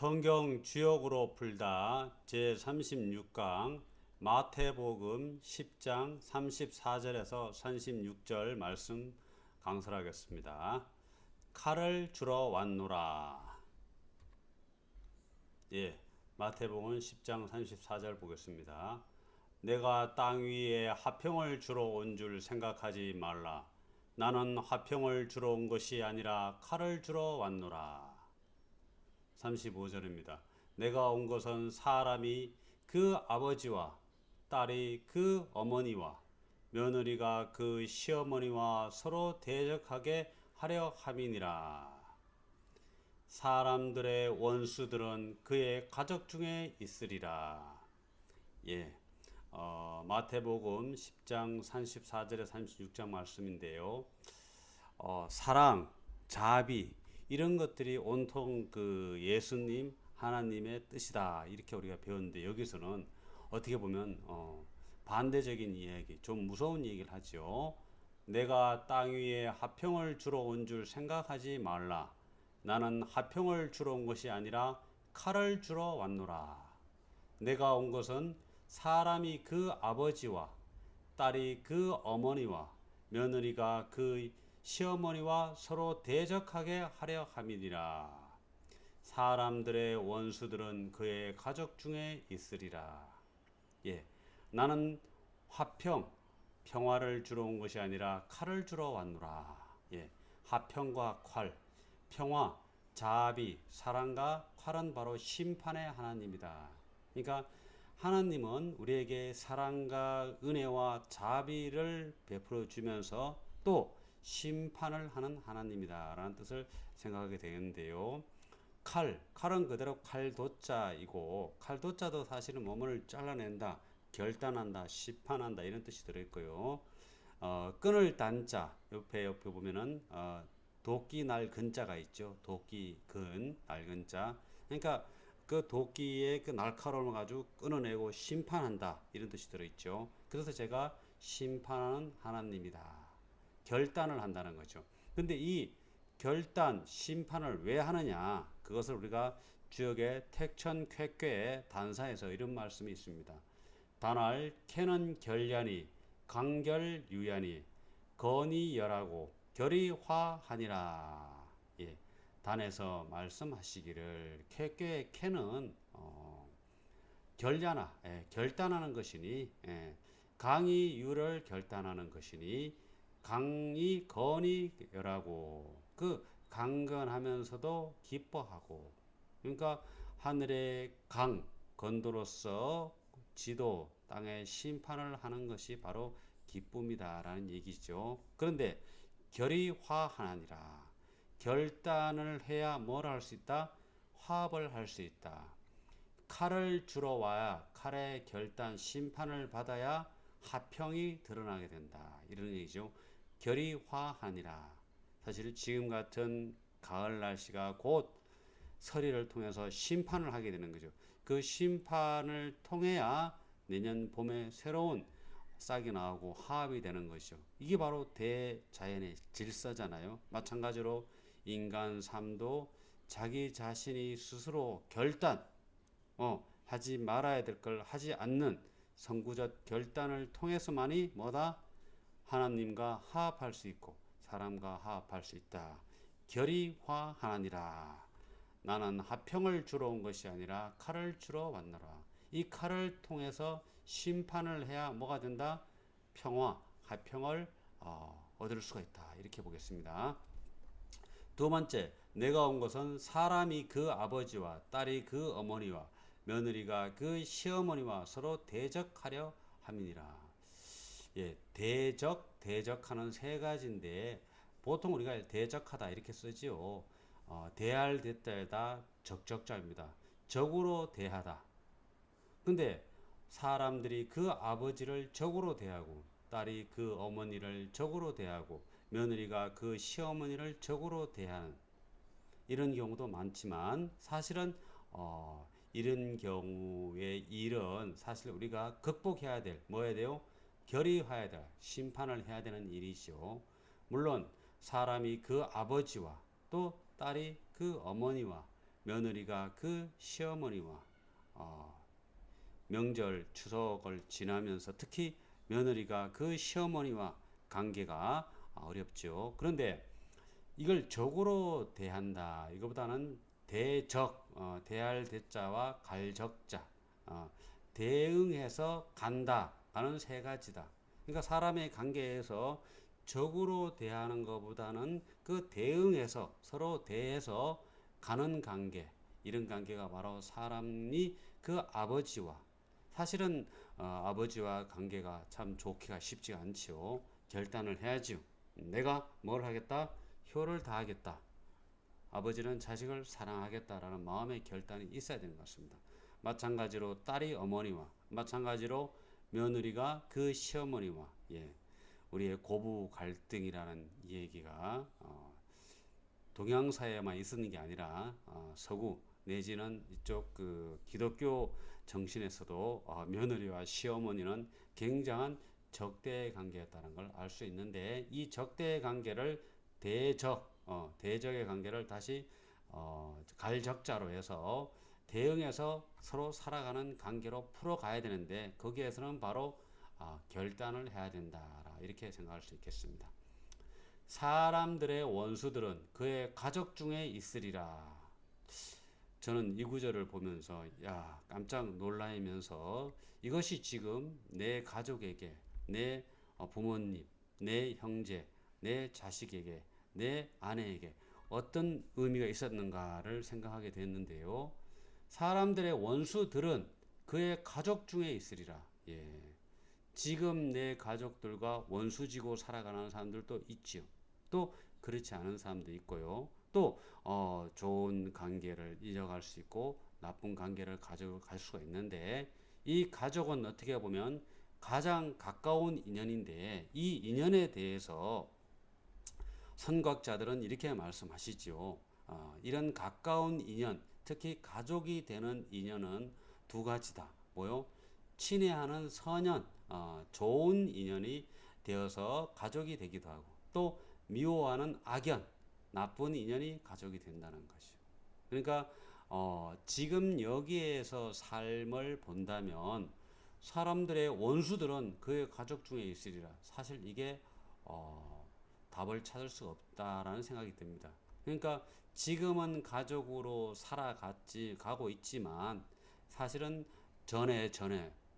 성경 주역으로 풀다 제36강 마태복음 10장 34절에서 36절 말씀 강설하겠습니다. 칼을 주러 왔노라. 마태복음 10장 34절 보겠습니다. 내가 땅 위에 화평을 주러 온 줄 생각하지 말라. 나는 화평을 주러 온 것이 아니라 칼을 주러 왔노라. 35절입니다. 내가 온 것은 사람이 그 아버지와 딸이 그 어머니와 며느리가 그 시어머니와 서로 대적하게 하려 함이니라. 사람들의 원수들은 그의 가족 중에 있으리라. 마태복음 10장 34절에 36장 말씀인데요. 사랑, 자비 이런 것들이 온통 그 예수님 하나님의 뜻이다 이렇게 우리가 배웠는데, 여기서는 어떻게 보면 반대적인 이야기, 좀 무서운 얘기를 하죠. 내가 땅 위에 화평을 주러 온 줄 생각하지 말라. 나는 화평을 주러 온 것이 아니라 칼을 주러 왔노라. 내가 온 것은 사람이 그 아버지와 딸이 그 어머니와 며느리가 그 시어머니와 서로 대적하게 하려 함이니라. 사람들의 원수들은 그의 가족 중에 있으리라. 나는 화평, 평화를 주러 온 것이 아니라 칼을 주러 왔노라. 화평과 칼, 평화, 자비, 사랑과 칼은 바로 심판의 하나님이다. 그러니까 하나님은 우리에게 사랑과 은혜와 자비를 베풀어 주면서 또 심판을 하는 하나님이다 라는 뜻을 생각하게 되는데요. 칼은 그대로 칼도자이고, 칼도자도 사실은 몸을 잘라낸다, 결단한다, 심판한다 이런 뜻이 들어있고요. 끈을 단자 옆에 보면은 도끼 날 근자가 있죠. 도끼 근 날 근자. 그러니까 그 도끼의 그 날카로움을 가지고 끊어내고 심판한다 이런 뜻이 들어있죠. 그래서 제가 심판하는 하나님이다, 결단을 한다는 거죠. 근데 이 결단, 심판을 왜 하느냐, 그것을 우리가 주역의 택천 쾌괴의 단사에서 이런 말씀이 있습니다. 단할 캐는 결련이 강결유연이 건이 열하고 결이 화하니라. 단에서 말씀하시기를 쾌괴의 캐는 결ля나 결단하는 것이니, 강이 유를 결단하는 것이니 강이 건이 열하고, 그 강건하면서도 기뻐하고, 그러니까 하늘의 강 건도로서 지도 땅의 심판을 하는 것이 바로 기쁨이다라는 얘기죠. 그런데 결이 화하니라. 결단을 해야 뭘 할 수 있다? 화합을 할 수 있다. 칼을 주러 와야 칼의 결단, 심판을 받아야 화평이 드러나게 된다 이런 얘기죠. 결이 화하니라. 사실 지금 같은 가을 날씨가 곧 서리를 통해서 심판을 하게 되는 거죠. 그 심판을 통해야 내년 봄에 새로운 싹이 나오고 화합이 되는 것이죠. 이게 바로 대자연의 질서잖아요. 마찬가지로 인간 삶도 자기 자신이 스스로 결단, 하지 말아야 될 걸 하지 않는 선구적 결단을 통해서만이 뭐다? 하나님과 화합할 수 있고 사람과 화합할 수 있다. 결이 화하니라. 나는 화평을 주러 온 것이 아니라 칼을 주러 왔노라. 이 칼을 통해서 심판을 해야 뭐가 된다? 평화, 화평을 얻을 수가 있다. 이렇게 보겠습니다. 두 번째, 내가 온 것은 사람이 그 아버지와 딸이 그 어머니와 며느리가 그 시어머니와 서로 대적하려 함이니라. 대적하는 세 가지인데, 보통 우리가 대적하다 이렇게 쓰지요. 대할 대떨다 적적자입니다. 적으로 대하다. 근데 사람들이 그 아버지를 적으로 대하고, 딸이 그 어머니를 적으로 대하고, 며느리가 그 시어머니를 적으로 대하는 이런 경우도 많지만, 사실은 이런 경우의 일은 사실 우리가 극복해야 될, 뭐 해야 돼요? 결의해야 될, 심판을 해야 되는 일이죠. 물론 사람이 그 아버지와 또 딸이 그 어머니와 며느리가 그 시어머니와 어, 명절 추석을 지나면서 특히 며느리가 그 시어머니와 관계가 어렵죠. 그런데 이걸 적으로 대한다. 이거보다는 대적, 대할 대자와 갈적자, 어, 대응해서 간다. 라는 세 가지다. 그러니까 사람의 관계에서 적으로 대하는 것보다는 그 대응해서 서로 대해서 가는 관계, 이런 관계가 바로 사람이 그 아버지와 사실은 아버지와 관계가 참 좋기가 쉽지가 않지요. 결단을 해야지요. 내가 뭘 하겠다? 효를 다하겠다. 아버지는 자식을 사랑하겠다라는 마음의 결단이 있어야 되는 것 같습니다. 마찬가지로 딸이 어머니와 마찬가지로 며느리가 그 시어머니와 우리의 고부 갈등이라는 얘기가 동양사회에만 있었는 게 아니라 서구 내지는 이쪽 그 기독교 정신에서도 며느리와 시어머니는 굉장한 적대 관계였다는 걸 알 수 있는데 이 적대 관계를 대적의 관계를 다시 갈적자로 해서 대응해서 서로 살아가는 관계로 풀어가야 되는데 거기에서는 바로 결단을 해야 된다 이렇게 생각할 수 있겠습니다. 사람들의 원수들은 그의 가족 중에 있으리라. 저는 이 구절을 보면서 깜짝 놀라면서 이것이 지금 내 가족에게 내 부모님, 내 형제, 내 자식에게 내 아내에게 어떤 의미가 있었는가를 생각하게 됐는데요. 사람들의 원수들은 그의 가족 중에 있으리라. 지금 내 가족들과 원수지고 살아가는 사람들도 있지요. 또 그렇지 않은 사람도 있고요. 또 좋은 관계를 이어갈 수 있고 나쁜 관계를 가져갈 수가 있는데 이 가족은 어떻게 보면 가장 가까운 인연인데 이 인연에 대해서 선각자들은 이렇게 말씀하시죠. 이런 가까운 인연, 특히 가족이 되는 인연은 두 가지다. 뭐요? 친애하는 선연, 좋은 인연이 되어서 가족이 되기도 하고 또 미워하는 악연, 나쁜 인연이 가족이 된다는 것이요. 그러니까 지금 여기에서 삶을 본다면 사람들의 원수들은 그의 가족 중에 있으리라. 사실 이게 답을 찾을 수가 없다라는 생각이 듭니다. 그러니까 지금은 가족으로 가고 있지만 사실은 전에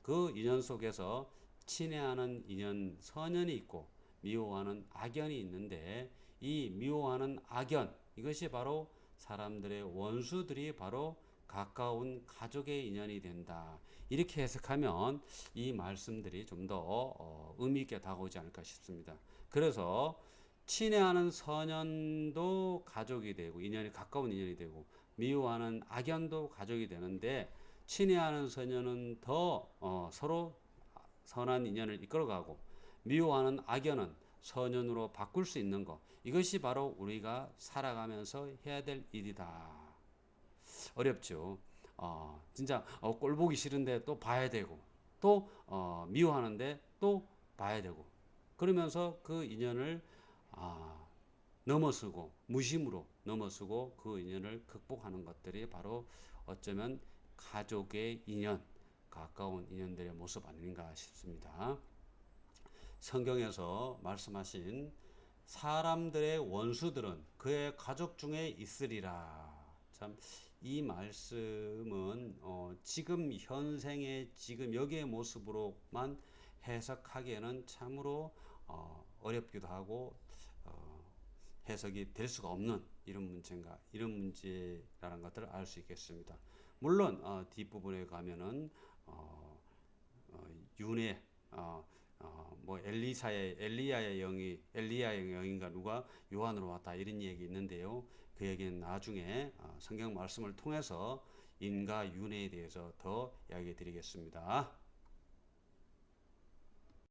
그 인연 속에서 친애하는 인연 선연이 있고 미워하는 악연이 있는데 이 미워하는 악연 이것이 바로 사람들의 원수들이 바로 가까운 가족의 인연이 된다. 이렇게 해석하면 이 말씀들이 좀 더 의미 있게 다가오지 않을까 싶습니다. 그래서 친애하는 선연도 가족이 되고 인연이 가까운 인연이 되고 미워하는 악연도 가족이 되는데 친애하는 선연은 더 서로 선한 인연을 이끌어가고 미워하는 악연은 선연으로 바꿀 수 있는 것 이것이 바로 우리가 살아가면서 해야 될 일이다. 어렵죠. 진짜 꼴 보기 싫은데 또 봐야 되고 또 미워하는데 또 봐야 되고 그러면서 그 인연을 넘어서고 무심으로 넘어서고 그 인연을 극복하는 것들이 바로 어쩌면 가족의 인연, 가까운 인연들의 모습 아닌가 싶습니다. 성경에서 말씀하신 사람들의 원수들은 그의 가족 중에 있으리라. 참 이 말씀은 지금 현생의 지금 여기의 모습으로만 해석하기에는 참으로 어렵기도 하고 해석이 될 수가 없는 이런 문제라는 것들을 알 수 있겠습니다. 물론 뒷부분에 가면은 윤회 뭐 엘리야의 영인가 누가 요한으로 왔다 이런 얘기 있는데요. 그 얘기는 나중에 성경 말씀을 통해서 인과 윤회에 대해서 더 이야기 드리겠습니다.